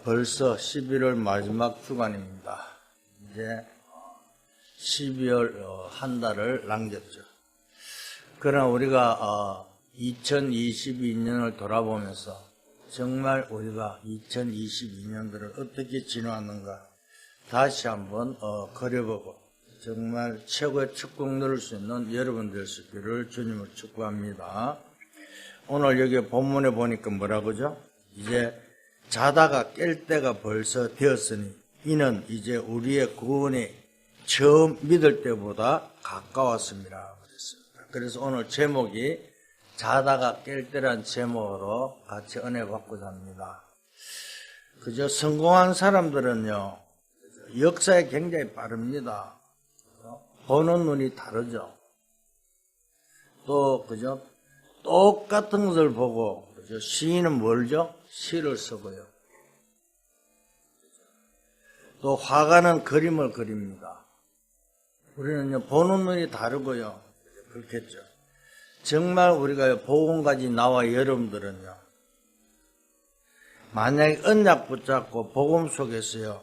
벌써 11월 마지막 주간입니다. 이제 12월 한 달을 남겼죠. 그러나 우리가 2022년을 돌아보면서 정말 우리가 2022년도를 어떻게 지나왔는가 다시 한번 그려보고 정말 최고의 축복 누릴 수 있는 여러분 될 수 있기를 주님을 축복합니다. 오늘 여기 본문에 보니까 뭐라고죠? 이제 자다가 깰 때가 벌써 되었으니 이는 이제 우리의 구원이 처음 믿을 때보다 가까웠습니다. 그래서 오늘 제목이 자다가 깰 때란 제목으로 같이 은혜 받고자 합니다. 그저 성공한 사람들은요, 역사에 굉장히 빠릅니다. 보는 눈이 다르죠. 또, 그죠? 똑같은 것을 보고, 그죠? 시인은 뭘죠? 시를 쓰고요. 또 화가는 그림을 그립니다. 우리는요, 보는 눈이 다르고요. 그렇겠죠. 정말 우리가 복음까지 나와 여러분들은요, 만약에 언약 붙잡고 복음 속에서요,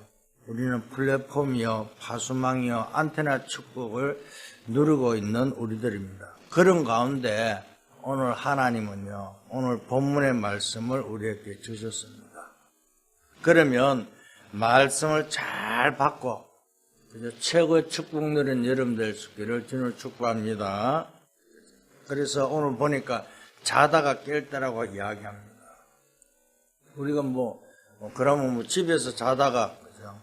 우리는 플랫폼이요, 파수망이요, 안테나 축복을 누리고 있는 우리들입니다. 그런 가운데 오늘 하나님은요, 오늘 본문의 말씀을 우리에게 주셨습니다. 그러면 말씀을 잘 받고 최고의 축복 누린 여러분 될 수 있기를 주님을 축복합니다. 그래서 오늘 보니까 자다가 깰 때라고 이야기합니다. 우리가 그러면 집에서 자다가, 그죠?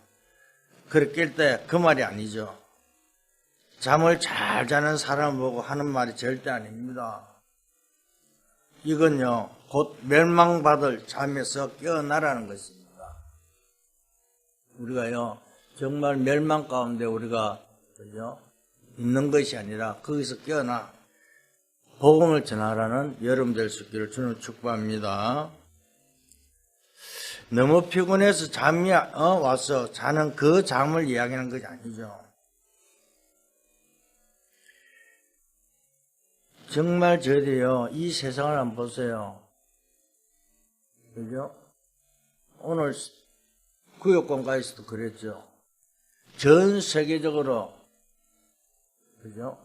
그렇게 깰 때 그 말이 아니죠. 잠을 잘 자는 사람 보고 하는 말이 절대 아닙니다. 이건요, 곧 멸망받을 잠에서 깨어나라는 것입니다. 우리가요, 정말 멸망 가운데 우리가, 그죠? 있는 것이 아니라 거기서 깨어나 복음을 전하라는 여러분 될 수 있기를 주님 축복합니다. 너무 피곤해서 잠이 와서 자는 그 잠을 이야기하는 것이 아니죠. 정말 저희들이요, 이 세상을 한번 보세요. 그죠? 오늘 구역공가에서도 그랬죠. 전 세계적으로, 그죠?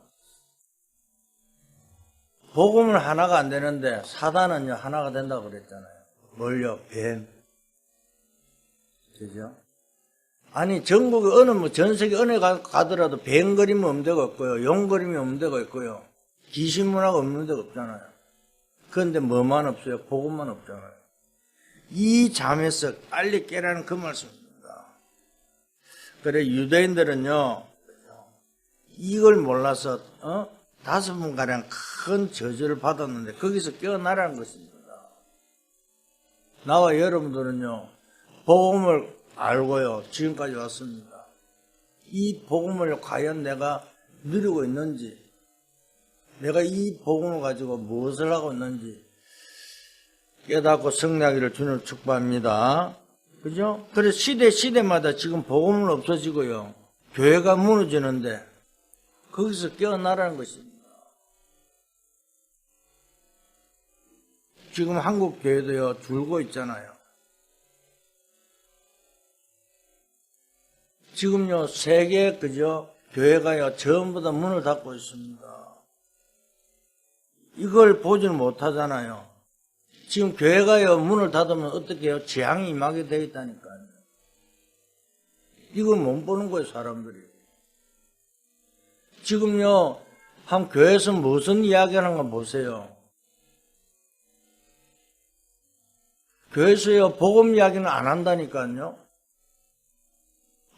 복음은 하나가 안 되는데 사단은요, 하나가 된다고 그랬잖아요. 뭘요? 뱀. 그죠? 아니, 전국에 전 세계 어느 가더라도 뱀 그림은 없는 데가 없고요. 용 그림이 없는 데가 있고요. 귀신 문화가 없는 데가 없잖아요. 그런데 뭐만 없어요? 복음만 없잖아요. 이 잠에서 빨리 깨라는 그 말씀입니다. 그래, 유대인들은요, 이걸 몰라서, 5번가량 큰 저주를 받았는데, 거기서 깨어나라는 것입니다. 나와 여러분들은요, 복음을 알고요, 지금까지 왔습니다. 이 복음을 과연 내가 누리고 있는지, 내가 이 복음을 가지고 무엇을 하고 있는지 깨닫고 승리하기를 주님 축복합니다. 그죠? 그래서 시대마다 지금 복음은 없어지고요, 교회가 무너지는데 거기서 깨어나라는 것입니다. 지금 한국 교회도요, 줄고 있잖아요. 지금요, 세계, 그죠? 교회가요, 전부 다 문을 닫고 있습니다. 이걸 보지는 못하잖아요. 지금 교회가요, 문을 닫으면 어떻게 해요? 재앙이 임하게 되어 있다니까요. 이걸 못 보는 거예요, 사람들이. 지금요, 한 교회에서 무슨 이야기 하는가 보세요. 교회에서요, 복음 이야기는 안 한다니까요.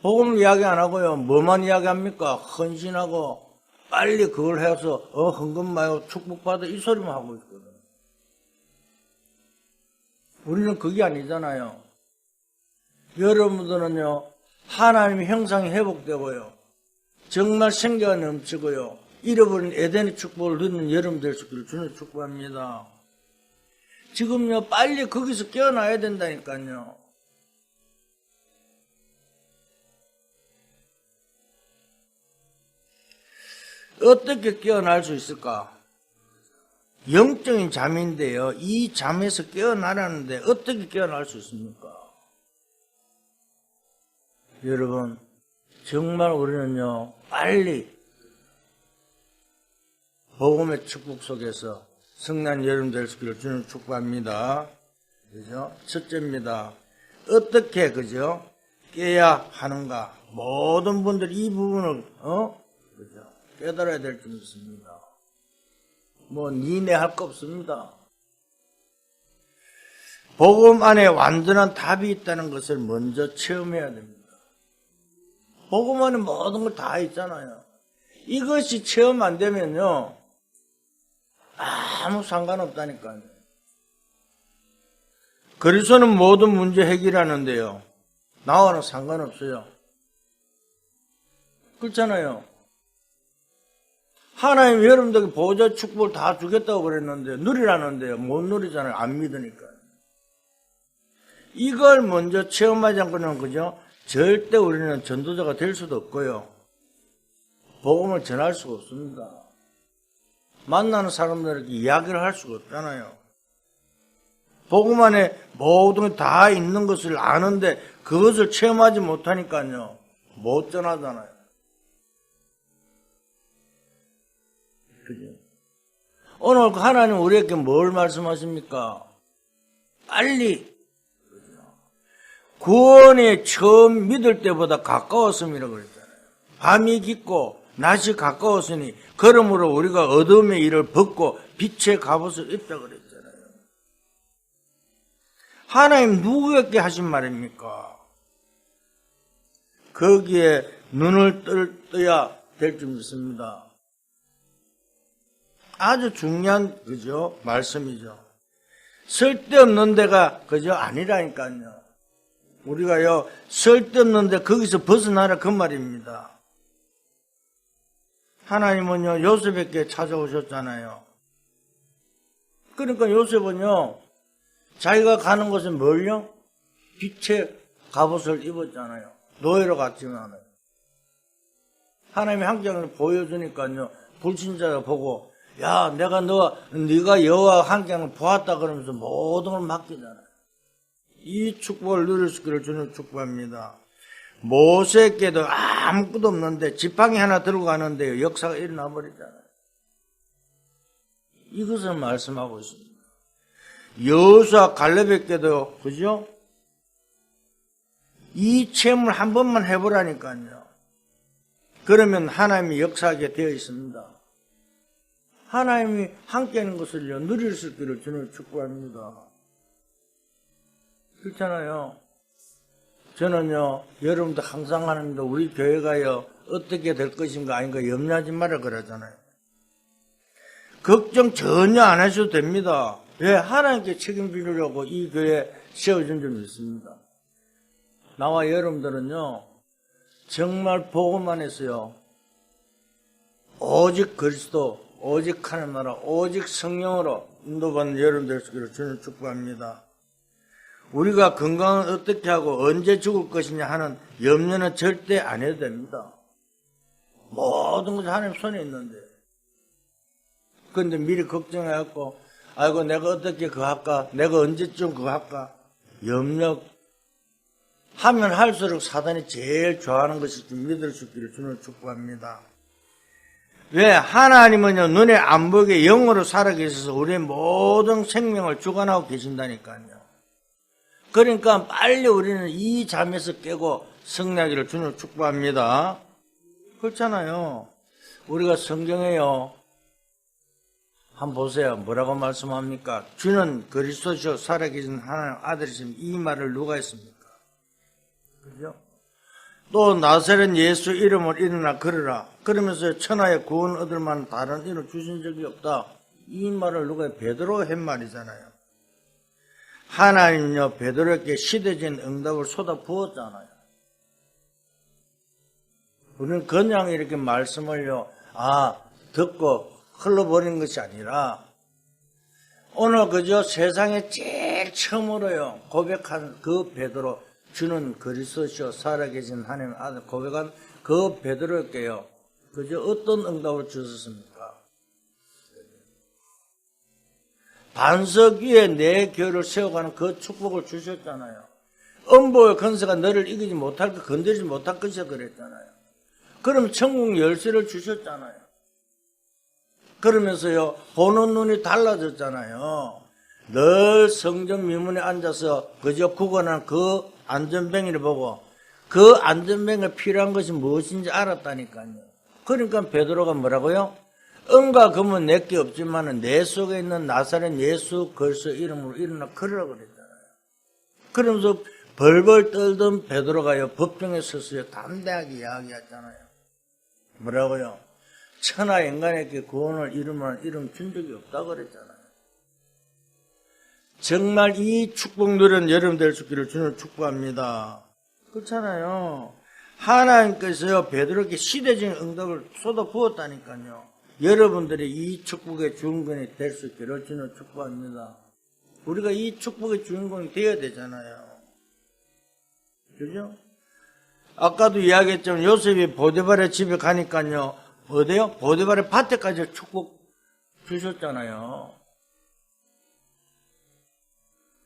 복음 이야기 안 하고요, 뭐만 이야기합니까? 헌신하고, 빨리 그걸 해서, 헌금 말고 축복받아, 이 소리만 하고 있거든. 우리는 그게 아니잖아요. 여러분들은요, 하나님의 형상이 회복되고요, 정말 생기가 넘치고요, 잃어버린 에덴의 축복을 누리는 여러분 될 수 있기를 주님 축복합니다. 지금요, 빨리 거기서 깨어나야 된다니까요. 어떻게 깨어날 수 있을까? 영적인 잠인데요, 이 잠에서 깨어나라는데 어떻게 깨어날 수 있습니까? 여러분, 정말 우리는요, 빨리 복음의 축복 속에서 성난 여름 될 수 있기를 주님 축복합니다. 그죠? 첫째입니다. 어떻게, 그죠? 깨야 하는가? 모든 분들이 이 부분을, 그죠? 깨달아야 될 줄 믿습니다. 뭐, 니네 할 거 없습니다. 복음 안에 완전한 답이 있다는 것을 먼저 체험해야 됩니다. 복음 안에 모든 걸 다 있잖아요. 이것이 체험 안 되면요, 아무 상관없다니까요. 그리스도는 모든 문제 해결하는데요, 나와는 상관없어요. 그렇잖아요. 하나님 여러분들에게 보호자 축복을 다 주겠다고 그랬는데 누리라는데요, 못 누리잖아요. 안 믿으니까. 이걸 먼저 체험하지 않고는, 그죠? 절대 우리는 전도자가 될 수도 없고요, 복음을 전할 수가 없습니다. 만나는 사람들에게 이야기를 할 수가 없잖아요. 복음 안에 모든 게 다 있는 것을 아는데 그것을 체험하지 못하니까요, 못 전하잖아요. 그죠? 오늘 하나님 우리에게 뭘 말씀하십니까? 빨리 구원에 처음 믿을 때보다 가까웠음이라고 그랬잖아요. 밤이 깊고 낮이 가까웠으니 그러므로 우리가 어둠의 일을 벗고 빛의 갑옷을 입자 그랬잖아요. 하나님 누구에게 하신 말입니까? 거기에 눈을 떠야 될 줄 믿습니다. 아주 중요한, 그죠? 말씀이죠. 쓸데없는 데가, 그죠? 아니라니까요. 우리가요, 쓸데없는데 거기서 벗어나라 그 말입니다. 하나님은요, 요셉에게 찾아오셨잖아요. 그러니까 요셉은요, 자기가 가는 곳은 뭘요? 빛의 갑옷을 입었잖아요. 노예로 갔지만 하나님이 함께 보여주니까요, 불신자가 보고, 야, 네가 여호와 함께 보았다 그러면서 모든 걸 맡기잖아요. 이 축복을 누릴 수 있기를 주님 축복합니다. 모세에게도 아무것도 없는데 지팡이 하나 들고 가는데요, 역사가 일어나 버리잖아요. 이것을 말씀하고 있습니다. 여호수아 갈렙에게도, 그죠? 이 체험을 한 번만 해보라니까요. 그러면 하나님이 역사하게 되어 있습니다. 하나님이 함께하는 것을요, 누릴 수 있기를 주님 축복합니다. 그렇잖아요. 저는요, 여러분도 항상 하는데 우리 교회가요, 어떻게 될 것인가 아닌가 염려하지 말라 그러잖아요. 걱정 전혀 안 하셔도 됩니다. 왜? 하나님께 책임지려고 이 교회에 세워진 줄 믿습니다. 나와 여러분들은요, 정말 복음 안에서요, 오직 그리스도, 오직 하나님 나라, 오직 성령으로 인도받는 여러분 될 수 있기를 주님 축복합니다. 우리가 건강은 어떻게 하고 언제 죽을 것이냐 하는 염려는 절대 안 해도 됩니다. 모든 것이 하나님 손에 있는데. 그런데 미리 걱정해갖고, 아이고, 내가 어떻게 그거 할까? 내가 언제쯤 그거 할까? 염려 하면 할수록 사단이 제일 좋아하는 것이 좀 믿을 수 있기를 주님 축복합니다. 왜? 하나님은요, 눈에 안 보이게 영으로 살아계셔서 우리의 모든 생명을 주관하고 계신다니까요. 그러니까 빨리 우리는 이 잠에서 깨고 승리하기를 주님 축복합니다. 그렇잖아요. 우리가 성경에요, 한번 보세요. 뭐라고 말씀합니까? 주는 그리스도시요 살아계신 하나님 아들이신 이 말을 누가 했습니까? 그죠? 또 나사렛 예수 이름을 일어나 걸으라. 그러면서 천하의 구원 얻을 만한 다른 이름 주신 적이 없다. 이 말을 누가 베드로가 한 말이잖아요. 하나님은요, 베드로에게 시대적인 응답을 쏟아 부었잖아요. 우리는 그냥 이렇게 말씀을요, 듣고 흘러버리는 것이 아니라, 오늘 그저 세상에 제일 처음으로요, 고백한 그 베드로, 주는 그리스도시요 살아계신 하나님 아들 고백한 그 베드로에게요, 그저 어떤 응답을 주셨습니까? 반석 위에 내 교회를 세워가는 그 축복을 주셨잖아요. 음보의 권세가 너를 이기지 못할 것, 건드리지 못할 것이야 그랬잖아요. 그럼 천국 열쇠를 주셨잖아요. 그러면서요, 보는 눈이 달라졌잖아요. 늘 성전 미문에 앉아서 그저 구걸한 그 안전뱅이를 보고 그 안전뱅이가 필요한 것이 무엇인지 알았다니까요. 그러니까 베드로가 뭐라고요? 은과 금은 내게 없지만 내 속에 있는 나사렛 예수 그리스도 이름으로 일어나 걸으라 그랬잖아요. 그러면서 벌벌 떨던 베드로가요, 법정에 서서요, 담대하게 이야기했잖아요. 뭐라고요? 천하 인간에게 구원을 이루면 이름 준 적이 없다고 그랬잖아요. 정말 이 축복 누리는 여러분 될 수 있기를 주님 축복합니다. 그렇잖아요. 하나님께서요, 베드로에게 시대적인 응답을 쏟아 부었다니까요. 여러분들이 이 축복의 주인공이 될 수 있기를 주님 축복합니다. 우리가 이 축복의 주인공이 되어야 되잖아요. 그죠? 아까도 이야기했지만 요셉이 보디발의 집에 가니까요, 어디요? 보디발의 밭에까지 축복 주셨잖아요.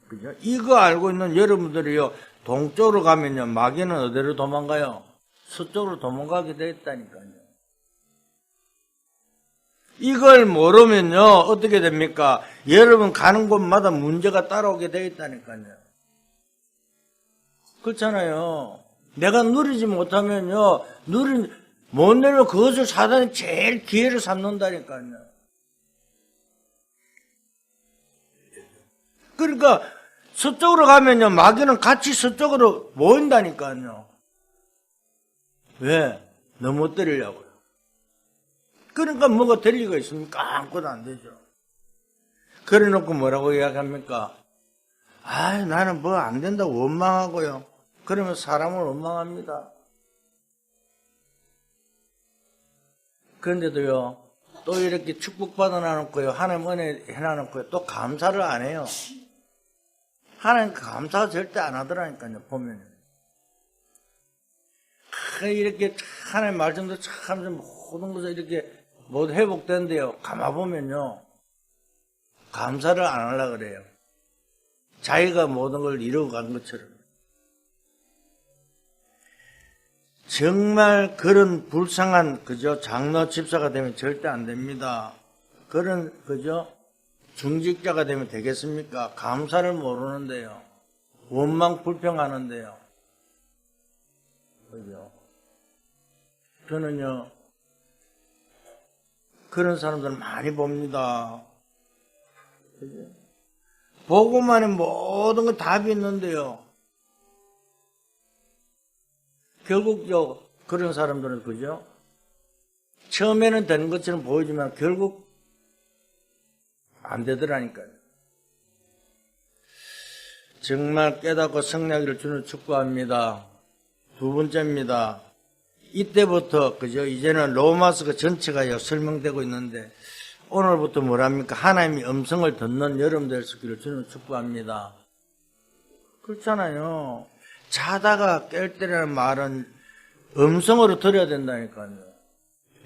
그죠? 이거 알고 있는 여러분들이요, 동쪽으로 가면요, 마귀는 어디로 도망가요? 서쪽으로 도망가게 되었다니까요. 이걸 모르면요, 어떻게 됩니까? 여러분 가는 곳마다 문제가 따라오게 되었다니까요. 그렇잖아요. 내가 누리지 못하면요, 못 내면 그것을 사단이 제일 기회를 삼는다니까요. 그러니까 서쪽으로 가면요, 마귀는 같이 서쪽으로 모인다니까요. 왜? 너무 때리려고요. 그러니까 뭐가 될 리가 있습니까? 아무것도 안 되죠. 그래 놓고 뭐라고 이야기합니까? 나는 뭐 안 된다고 원망하고요. 그러면 사람을 원망합니다. 그런데도요, 또 이렇게 축복받아 놔놓고요, 하나님 은혜 해놔놓고요, 또 감사를 안 해요. 하나님 감사 절대 안 하더라니까요, 보면은. 이렇게 하나님 말씀도 참 모든 것을 이렇게 모두 회복된대요. 가만보면요, 감사를 안 하려고 그래요. 자기가 모든 걸 이루고 간 것처럼. 정말 그런 불쌍한, 그죠? 장로 집사가 되면 절대 안 됩니다. 그런, 그죠? 중직자가 되면 되겠습니까? 감사를 모르는데요. 원망 불평하는데요. 그죠? 저는요, 그런 사람들 많이 봅니다. 그죠? 보고만 하면 모든 건 답이 있는데요. 결국 그런 사람들은 그죠? 처음에는 되는 것처럼 보이지만 결국 안 되더라니까요. 정말 깨닫고 성령을 주는 축복합니다. 두 번째입니다. 이때부터 그죠? 이제는 로마서 전체가 설명되고 있는데 오늘부터 뭐랍니까? 하나님이 음성을 듣는 여러분 될 수 있기를 주는 축복합니다. 그렇잖아요. 자다가 깰 때라는 말은 음성으로 들어야 된다니까요.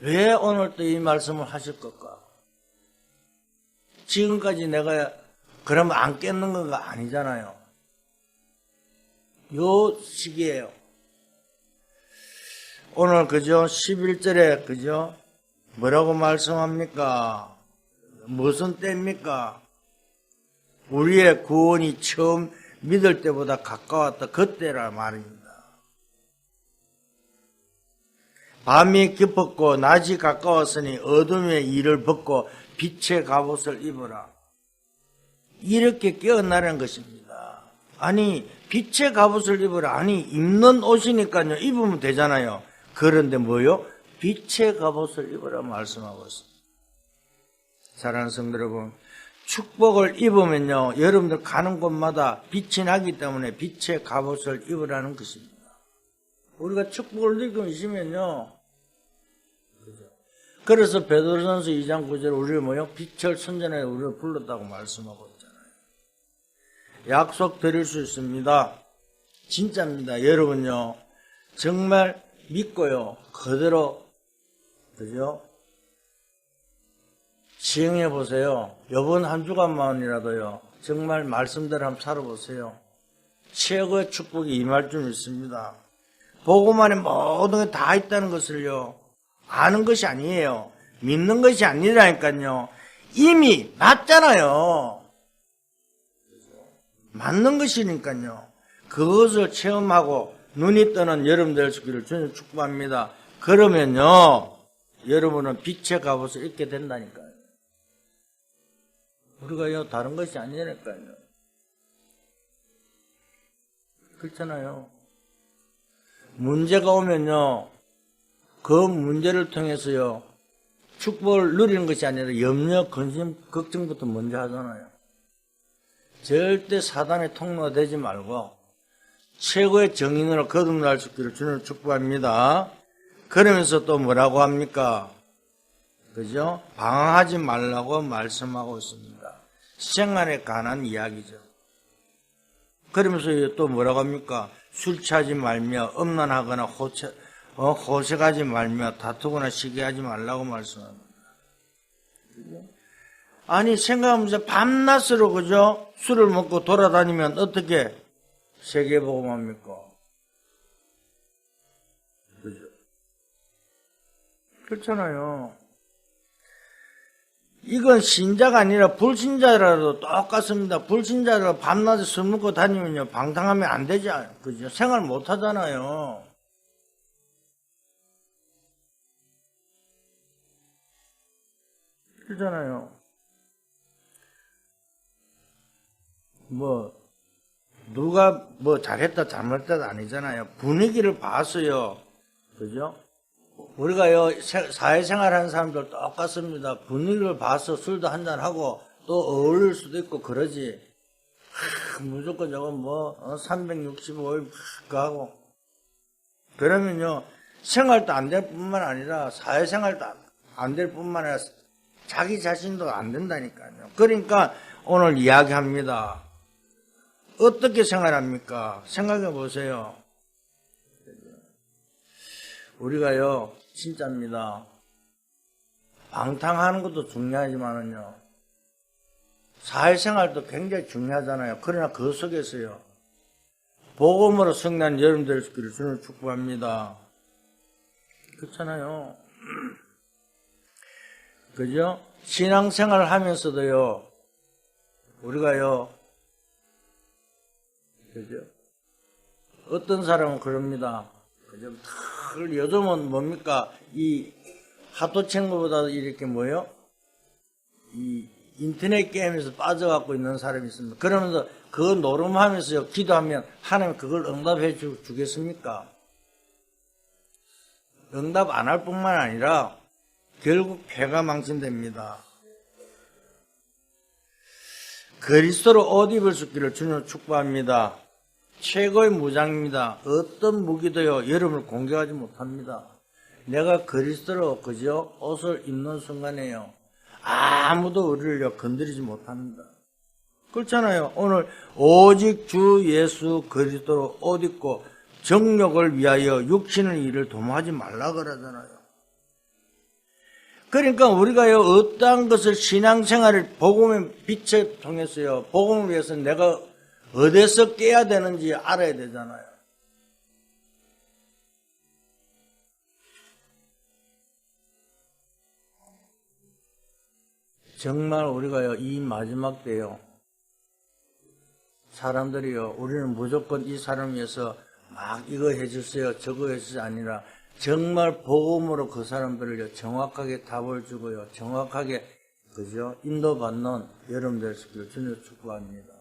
왜 오늘 또 이 말씀을 하실 걸까? 지금까지 내가 그러면 안 깼는 건가? 아니잖아요. 요 시기예요. 오늘 그죠? 11절에 그죠? 뭐라고 말씀합니까? 무슨 때입니까? 우리의 구원이 처음 믿을 때보다 가까웠다. 그때라 말입니다. 밤이 깊었고 낮이 가까웠으니 어둠의 일을 벗고 빛의 갑옷을 입어라. 이렇게 깨어나라는 것입니다. 아니 빛의 갑옷을 입어라. 아니 입는 옷이니까요. 입으면 되잖아요. 그런데 뭐요? 빛의 갑옷을 입어라 말씀하고 있습니다. 사랑하는 성도 여러분, 축복을 입으면요, 여러분들 가는 곳마다 빛이 나기 때문에 빛의 갑옷을 입으라는 것입니다. 우리가 축복을 느끼고 있으면요, 그래서 베드로전서 2장 9절 우리를 뭐요? 빛을 선전해 우리를 불렀다고 말씀하고 있잖아요. 약속 드릴 수 있습니다. 진짜입니다. 여러분요, 정말 믿고요, 그대로, 그죠? 시행해 보세요. 이번 한 주간만이라도요, 정말 말씀대로 한번 살아보세요. 최고의 축복이 임할 줄 믿습니다. 복음 안에 모든 게 다 있다는 것을요, 아는 것이 아니에요. 믿는 것이 아니라니까요. 이미 맞잖아요. 맞는 것이니까요. 그것을 체험하고 눈이 뜨는 여러분 될 수 있기를 주님 축복합니다. 그러면요, 여러분은 빛의 갑옷을 입게 된다니까요. 우리가요, 다른 것이 아니라니까요. 그렇잖아요. 문제가 오면요, 그 문제를 통해서요, 축복을 누리는 것이 아니라 염려, 근심, 걱정부터 먼저 하잖아요. 절대 사단의 통로가 되지 말고 최고의 정인으로 거듭날 수 있기를 주님 축복합니다. 그러면서 또 뭐라고 합니까? 그죠? 방황하지 말라고 말씀하고 있습니다. 생활에 관한 이야기죠. 그러면서 또 뭐라고 합니까? 술 취하지 말며 음란하거나 호색하지 말며 다투거나 시기하지 말라고 말씀합니다. 아니 생각하면서 밤낮으로 그죠? 술을 먹고 돌아다니면 어떻게 세계복음합니까? 그죠? 그렇잖아요. 이건 신자가 아니라 불신자라도 똑같습니다. 불신자라도 밤낮에 술 먹고 다니면요, 방탕하면 안 되지, 그죠? 생활 못 하잖아요. 그렇잖아요. 누가 잘했다, 잘못했다 아니잖아요. 분위기를 봐서요, 그죠? 우리가요, 사회생활 하는 사람들 똑같습니다. 분위기를 봐서 술도 한잔하고 또 어울릴 수도 있고 그러지. 무조건 저건 365일 가고. 그러면요, 생활도 안 될 뿐만 아니라 사회생활도 안 될 뿐만 아니라 자기 자신도 안 된다니까요. 그러니까 오늘 이야기합니다. 어떻게 생활합니까? 생각해 보세요. 우리가요, 진짜입니다. 방탕하는 것도 중요하지만은요, 사회생활도 굉장히 중요하잖아요. 그러나 그 속에서요, 복음으로 승리한 여러분 될 수 있기를 주님 축복합니다. 그렇잖아요. 그죠? 신앙생활을 하면서도요, 우리가요, 그죠? 어떤 사람은 그럽니다. 그죠? 요즘은 뭡니까? 이 하도 친 것보다 이렇게 이 인터넷 게임에서 빠져갖고 있는 사람이 있습니다. 그러면서 그거 노름하면서요, 기도하면 하나님 그걸 응답해 주겠습니까? 응답 안 할 뿐만 아니라 결국 패가 망신됩니다. 그리스도로 옷 입을 수 있기를 주님 축복합니다. 최고의 무장입니다. 어떤 무기도요, 여러분을 공격하지 못합니다. 내가 그리스도로 그저 옷을 입는 순간에요, 아무도 우리를 건드리지 못합니다. 그렇잖아요. 오늘 오직 주 예수 그리스도로 옷 입고 정욕을 위하여 육신의 일을 도모하지 말라 그러잖아요. 그러니까 우리가요, 어떠한 것을 신앙생활을 복음의 빛에 통해서요, 복음을 위해서 내가 어디서 깨야 되는지 알아야 되잖아요. 정말 우리가요, 이 마지막 때요, 사람들이요, 우리는 무조건 이 사람 위해서 막 이거 해주세요, 저거 해주세요 아니라 정말 복음으로 그 사람들을요, 정확하게 답을 주고요, 정확하게 그죠? 인도받는 여러분 될 수 있기를 주님 축복합니다.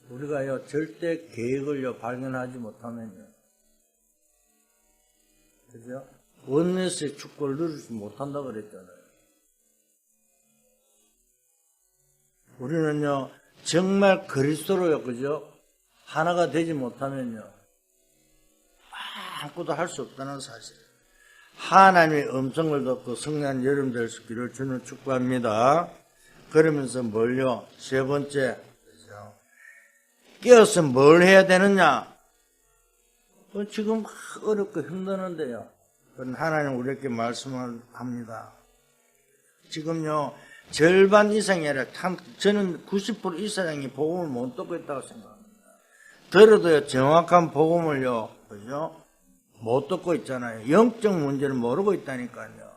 우리가요, 절대 계획을요, 발견하지 못하면요, 그죠? 원내스의 축복을 누리지 못한다고 그랬잖아요. 우리는요, 정말 그리스도로요, 그죠? 하나가 되지 못하면요, 아무것도 할 수 없다는 사실. 하나님의 음성을 듣고 승리한 여러분 될 수 있기를 주님 축복합니다. 그러면서 뭘요? 세 번째, 깨어서 뭘 해야 되느냐? 지금 어렵고 힘드는데요. 그건 하나님 우리에게 말씀을 합니다. 지금요, 절반 이상이 아니라 저는 90% 이상이 복음을 못 듣고 있다고 생각합니다. 들어도요, 정확한 복음을요, 그죠? 못 듣고 있잖아요. 영적 문제를 모르고 있다니까요.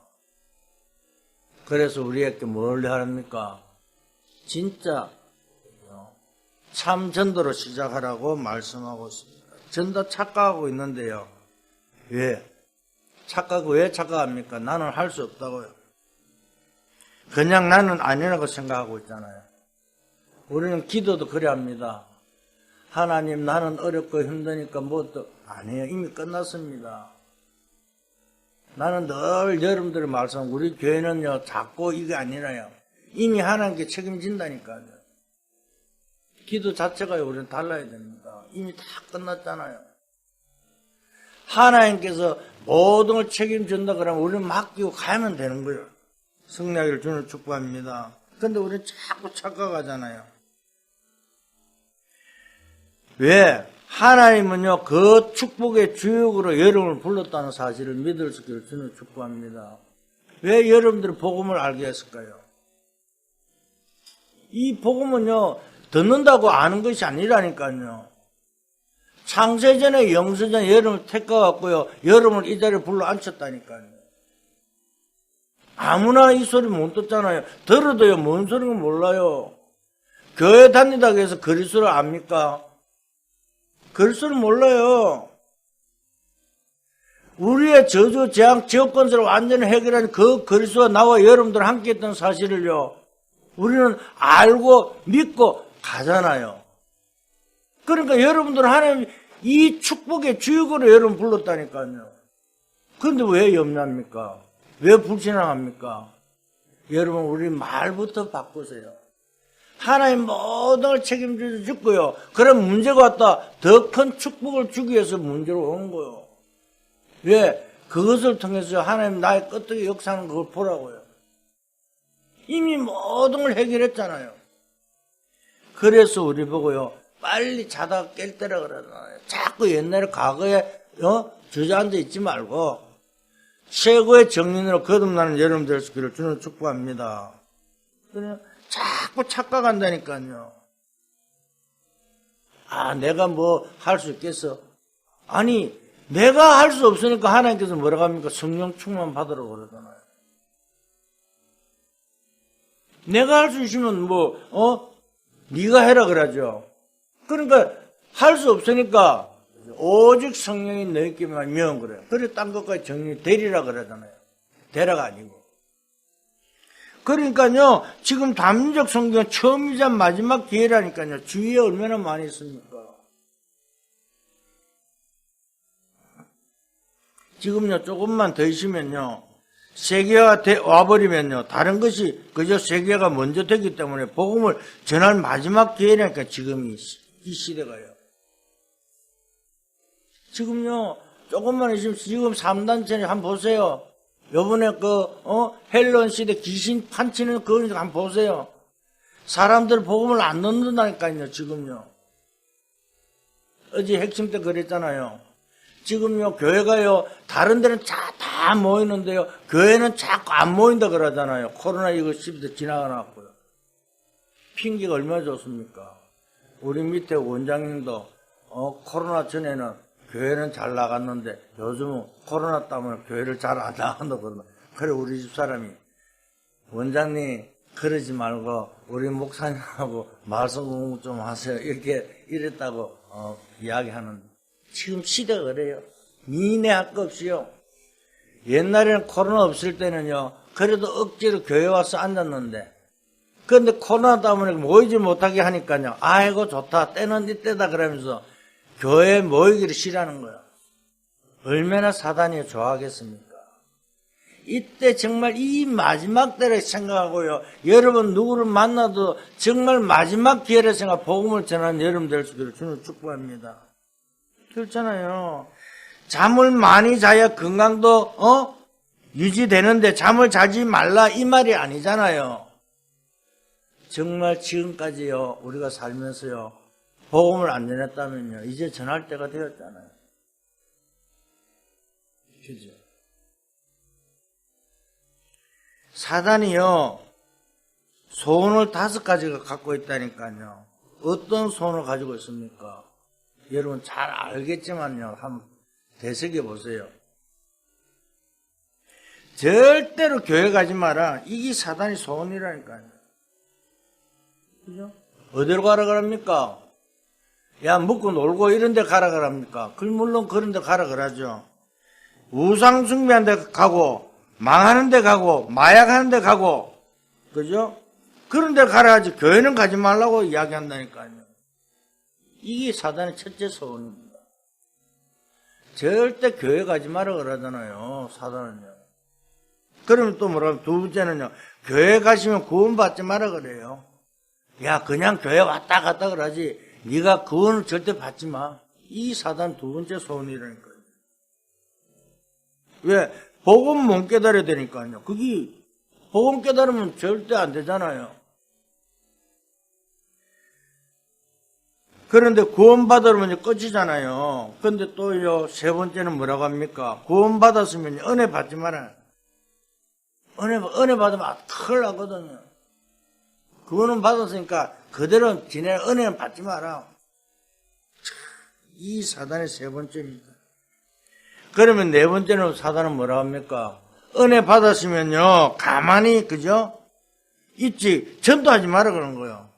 그래서 우리에게 뭘 하랍니까? 진짜 참 전도로 시작하라고 말씀하고 있습니다. 전도 착각하고 있는데요. 왜 착각합니까? 나는 할 수 없다고요. 그냥 나는 아니라고 생각하고 있잖아요. 우리는 기도도 그래 합니다. 하나님, 나는 어렵고 힘드니까 뭐 아니에요. 이미 끝났습니다. 나는 늘 여러분들의 말씀, 우리 교회는요, 자꾸 이게 아니라요. 이미 하나님께 책임진다니까요. 기도 자체가요, 우리는 달라야 됩니다. 이미 다 끝났잖아요. 하나님께서 모든 걸 책임진다 그러면 우리는 맡기고 가면 되는 거예요. 승리하기를 주님을 축복합니다. 그런데 우리는 자꾸 착각하잖아요. 왜? 하나님은요, 그 축복의 주역으로 여러분을 불렀다는 사실을 믿을 수 있기를 주님을 축복합니다. 왜 여러분들이 복음을 알게 했을까요? 이 복음은요, 듣는다고 아는 것이 아니라니까요. 창세전에 영세전에 여러분을 택해갖고요, 여러분을 이 자리에 불러 앉혔다니까요. 아무나 이 소리 못 듣잖아요. 들어도요, 뭔 소리는 몰라요. 교회 다니다고 해서 그리스도를 압니까? 그리스도를 몰라요. 우리의 저주, 재앙, 지역건설을 완전히 해결한 그 그리스도가 나와 여러분들 함께 했던 사실을요, 우리는 알고 믿고 가잖아요. 그러니까 여러분들은 하나님 이 축복의 주역으로 여러분 불렀다니까요. 그런데 왜 염려합니까? 왜 불신앙합니까? 여러분, 우리 말부터 바꾸세요. 하나님 모든 걸 책임져 주고요. 그럼 문제가 왔다. 더 큰 축복을 주기 위해서 문제로 오는 거예요. 왜? 그것을 통해서 하나님 나의 끄떡이 역사하는 걸 보라고요. 이미 모든 걸 해결했잖아요. 그래서 우리 보고요, 빨리 자다가 깰 때라 그러잖아요. 자꾸 옛날에 과거에 주저앉아 있지 말고 최고의 정인으로 거듭나는 여러분 될 수 있기를 주는 축복합니다. 그냥 자꾸 착각한다니까요. 아, 내가 뭐 할 수 있겠어? 아니, 내가 할 수 없으니까 하나님께서 뭐라고 합니까? 성령 충만 받으라고 그러잖아요. 내가 할 수 있으면 네가 해라 그러죠. 그러니까 할 수 없으니까 오직 성령이 너희께만 명 그래요. 그래 딴 것까지 정리 되리라 그러잖아요. 되라가 아니고. 그러니까요, 지금 담임적 성경 처음이자 마지막 기회라니까요. 주위에 얼마나 많이 있습니까? 지금요, 조금만 더 있으면요, 세계화가 와버리면요, 다른 것이 그저 세계화가 먼저 되기 때문에 복음을 전할 마지막 기회라니까, 지금 이 시대가요. 지금요, 조금만 있으면 지금 3단체를 한번 보세요. 요번에 헬론 시대 귀신 판치는 그거 한번 보세요. 사람들 복음을 안 넣는다니까요, 지금요. 어제 핵심 때 그랬잖아요. 지금요, 교회가요, 다른 데는 다 모이는데요, 교회는 자꾸 안 모인다 그러잖아요. 코로나 이거 시대 지나가놨고요. 핑계가 얼마나 좋습니까? 우리 밑에 원장님도, 코로나 전에는 교회는 잘 나갔는데 요즘은 코로나 때문에 교회를 잘 안 나간다고 그러나. 그래, 우리 집사람이, 원장님, 그러지 말고 우리 목사님하고 말씀 공부 좀 하세요. 이렇게 이랬다고 이야기하는. 지금 시대가 그래요. 미내할 거 없이요. 옛날에는 코로나 없을 때는요, 그래도 억지로 교회 와서 앉았는데, 그런데 코로나 때문에 모이지 못하게 하니까요, 아이고 좋다, 때는 이때다 그러면서 교회에 모이기를 싫어하는 거예요. 얼마나 사단이 좋아하겠습니까? 이때 정말 이 마지막 때를 생각하고요, 여러분 누구를 만나도 정말 마지막 기회를 생각, 복음을 전하는 여러분 될 수 있기를 주님 축복합니다. 그렇잖아요. 잠을 많이 자야 건강도 유지되는데 잠을 자지 말라 이 말이 아니잖아요. 정말 지금까지요, 우리가 살면서요, 복음을 안 전했다면요, 이제 전할 때가 되었잖아요. 그죠? 사단이요, 소원을 5가지가 갖고 있다니까요. 어떤 소원을 가지고 있습니까? 여러분 잘 알겠지만요. 한번 되새겨 보세요. 절대로 교회 가지 마라. 이게 사단의 소원이라니까요. 그죠? 어디로 가라 그럽니까? 야, 먹고 놀고 이런 데 가라 그럽니까? 물론 그런 데 가라 그러죠. 우상 숭배하는 데 가고, 망하는 데 가고, 마약하는 데 가고, 그죠? 그런 데 가라 하지, 교회는 가지 말라고 이야기한다니까요. 이게 사단의 첫째 소원입니다. 절대 교회 가지 마라 그러잖아요, 사단은요. 그러면 또 뭐라고? 두 번째는요, 교회 가시면 구원받지 마라 그래요. 야, 그냥 교회 왔다 갔다 그러지, 네가 구원을 절대 받지 마. 이 사단 두 번째 소원이라니까요. 왜? 복음 못 깨달아야 되니까요. 그게 복음 깨달으면 절대 안 되잖아요. 그런데 구원받으면 끝이잖아요. 그런데 또요, 세 번째는 뭐라고 합니까? 구원받았으면 은혜 받지 마라. 은혜 받으면 큰일 나거든요. 구원은 받았으니까 그대로 지내 은혜는 받지 마라. 이 사단의 세 번째입니다. 그러면 네 번째는 사단은 뭐라고 합니까? 은혜 받았으면요, 가만히, 그죠? 있지, 전도하지 마라 그런 거예요.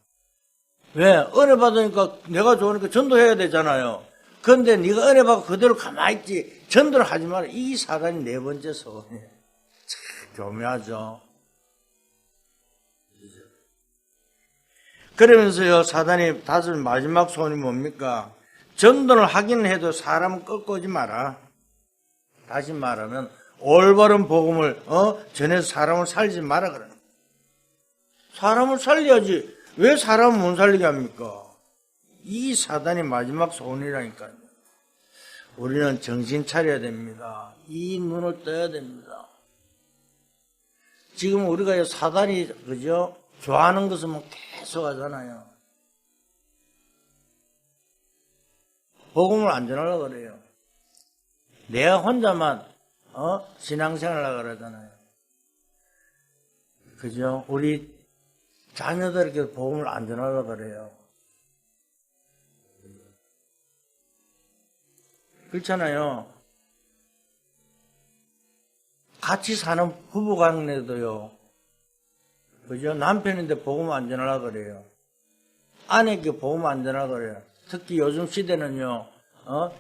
왜? 은혜 받으니까 내가 좋으니까 전도해야 되잖아요. 그런데 네가 은혜 받고 그대로 가만히 있지, 전도를 하지 마라. 이 사단이 네 번째 소원이에요. 참 교묘하죠. 그러면서요, 사단이 마지막 소원이 뭡니까? 전도를 하긴 해도 사람은 꺾어오지 마라. 다시 말하면 올바른 복음을 전해서 사람을 살리지 마라 그러는 거예요. 사람을 살려야지 왜 사람을 못 살리게 합니까? 이 사단이 마지막 소원이라니까요. 우리는 정신 차려야 됩니다. 이 눈을 떠야 됩니다. 지금 우리가 사단이 그죠? 좋아하는 것은 뭐 계속 하잖아요. 복음을 안 전하려고 그래요. 내가 혼자만 신앙생활 하려고 그러잖아요. 그죠? 우리 자녀들에게 복음을 안 전하려고 그래요. 그렇잖아요. 같이 사는 부부간에도요. 그죠? 남편인데 복음 안 전하려고 그래요. 아내에게 복음 안 전하려고 그래요. 특히 요즘 시대는요.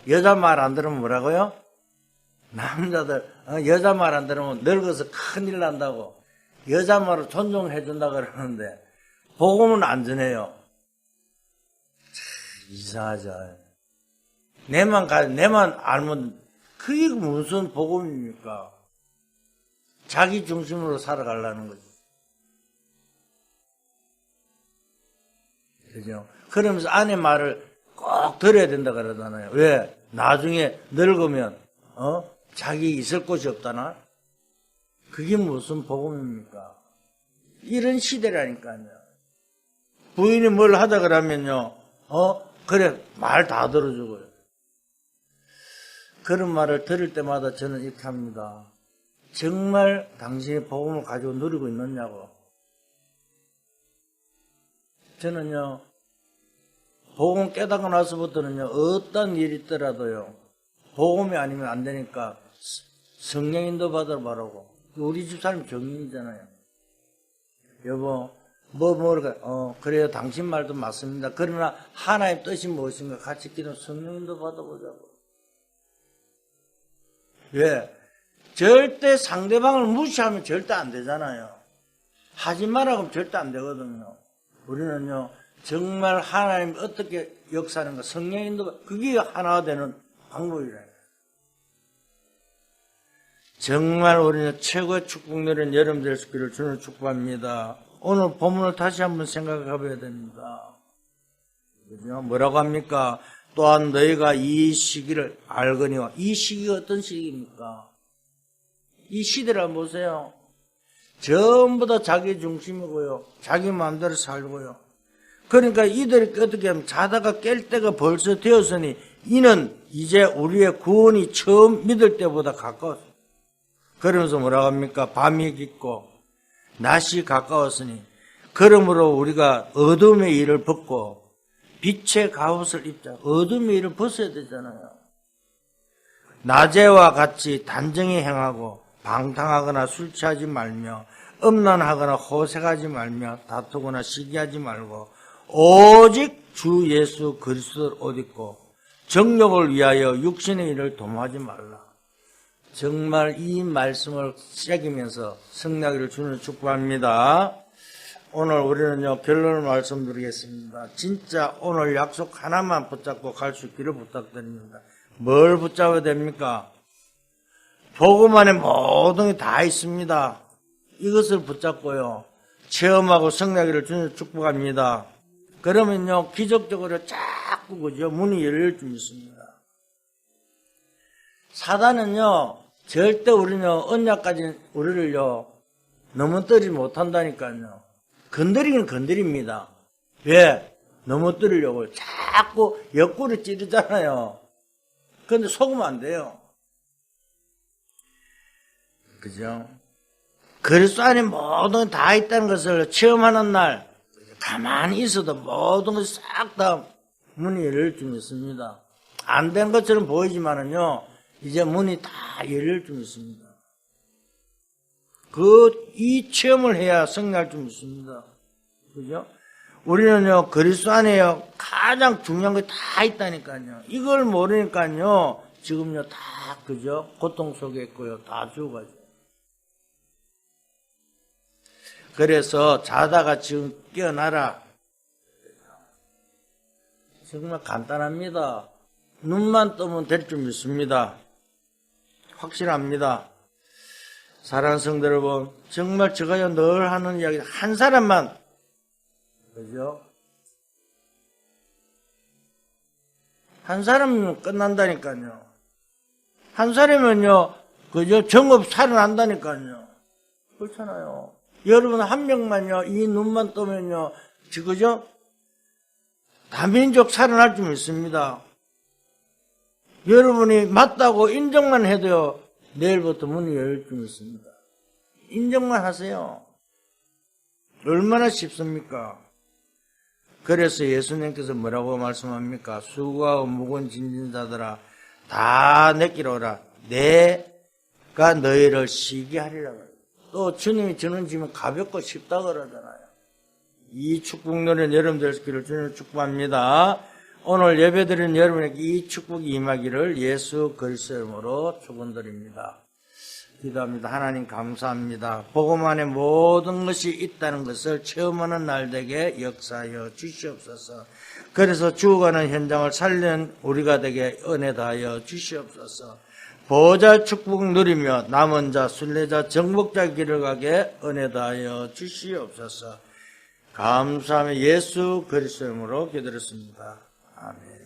여자 말 안 들으면 뭐라고요? 남자들 여자 말 안 들으면 늙어서 큰일 난다고 여자 말을 존중해 준다 그러는데 복음은 안 전해요. 참 이상하죠. 내만 알면 그게 무슨 복음입니까? 자기 중심으로 살아가려는 거죠. 그죠? 그러면서 아내 말을 꼭 들어야 된다 그러잖아요. 왜? 나중에 늙으면 자기 있을 곳이 없다나? 그게 무슨 복음입니까? 이런 시대라니까요. 부인이 뭘 하자 그러면요. 그래 말 다 들어주고요. 그런 말을 들을 때마다 저는 이렇게 합니다. 정말 당신이 복음을 가지고 누리고 있느냐고. 저는요. 복음 깨닫고 나서부터는요. 어떤 일이 있더라도요. 복음이 아니면 안 되니까 성령 인도 받으러 바라고. 우리 집사람 정인이잖아요. 여보, 그래요. 당신 말도 맞습니다. 그러나 하나님 뜻이 무엇인가 같이 기도 성령 인도 받아보자고. 왜? 절대 상대방을 무시하면 절대 안 되잖아요. 하지 말라고 하면 절대 안 되거든요. 우리는요, 정말 하나님이 어떻게 역사하는가, 성령 인도, 그게 하나가 되는 방법이라요. 정말 우리는 최고의 축복 누리는 여러분 될 수 있기를 주님을 축복합니다. 오늘 본문을 다시 한번 생각해 봐야 됩니다. 그죠? 뭐라고 합니까? 또한 너희가 이 시기를 알거니와. 이 시기가 어떤 시기입니까? 이 시대를 한번 보세요. 전부 다 자기 중심이고요. 자기 마음대로 살고요. 그러니까 이들이 어떻게 하면 자다가 깰 때가 벌써 되었으니 이는 이제 우리의 구원이 처음 믿을 때보다 가까웠어. 그러면서 뭐라고 합니까? 밤이 깊고 낮이 가까웠으니 그러므로 우리가 어둠의 일을 벗고 빛의 갑옷을 입자. 어둠의 일을 벗어야 되잖아요. 낮에와 같이 단정히 행하고 방탕하거나 술 취하지 말며 음란하거나 호색하지 말며 다투거나 시기하지 말고 오직 주 예수 그리스도를 옷 입고 정욕을 위하여 육신의 일을 도모하지 말라. 정말 이 말씀을 새기면서 승리하기를 주님을 축복합니다. 오늘 우리는요, 결론을 말씀드리겠습니다. 진짜 오늘 약속 하나만 붙잡고 갈 수 있기를 부탁드립니다. 뭘 붙잡아야 됩니까? 복음 안에 모든 게 다 있습니다. 이것을 붙잡고요, 체험하고 승리하기를 주님을 축복합니다. 그러면요, 기적적으로 자꾸 그죠, 문이 열릴 줄 믿습니다. 사단은요, 절대 우리는요, 언약까지 우리를요, 넘어뜨리지 못한다니까요. 건드리긴 건드립니다. 왜? 넘어뜨리려고 자꾸 옆구리 찌르잖아요. 그런데 속으면 안 돼요. 그죠? 그리스도 안에 모든 게 다 있다는 것을 체험하는 날, 가만히 있어도 모든 것이 싹 다 문이 열릴 줄 믿습니다. 안 된 것처럼 보이지만은요, 이제 문이 다 열릴 줄 믿습니다. 이 체험을 해야 승리할 줄 믿습니다. 그죠? 우리는요, 그리스도 안에요, 가장 중요한 게 다 있다니까요. 이걸 모르니까요, 지금요, 다, 그죠? 고통 속에 있고요, 다 죽어가지고. 그래서 자다가 지금 깨어나라. 정말 간단합니다. 눈만 뜨면 될 줄 믿습니다. 확실합니다. 사랑하는 성도 여러분, 정말 제가 늘 하는 이야기, 한 사람만, 그죠? 한 사람이면 끝난다니까요. 한 사람이면요, 그죠? 정업 살아난다니까요. 그렇잖아요. 여러분 한 명만요, 이 눈만 뜨면요, 그죠? 다민족 살아날 줄 믿습니다. 여러분이 맞다고 인정만 해도요, 내일부터 문이 열릴 줄 믿습니다. 인정만 하세요. 얼마나 쉽습니까? 그래서 예수님께서 뭐라고 말씀합니까? 수고하고 무거운 짐진 자들아, 다 내게로 오라. 내가 너희를 쉬게 하리라. 또 주님이 주는 짐은 가볍고 쉽다 그러잖아요. 이 축복 노래는 여러분들 되기를 주님을 축복합니다. 오늘 예배드린 여러분에게 이 축복이 임하기를 예수 그리스도의 이름으로 축원드립니다. 기도합니다. 하나님 감사합니다. 복음 안에 모든 것이 있다는 것을 체험하는 날 되게 역사하여 주시옵소서. 그래서 죽어가는 현장을 살린 우리가 되게 은혜 다하여 주시옵소서. 보호자 축복 누리며 남은 자, 순례자, 정복자 길을 가게 은혜 다하여 주시옵소서. 감사하며 예수 그리스도의 이름으로 기도했습니다. 아멘.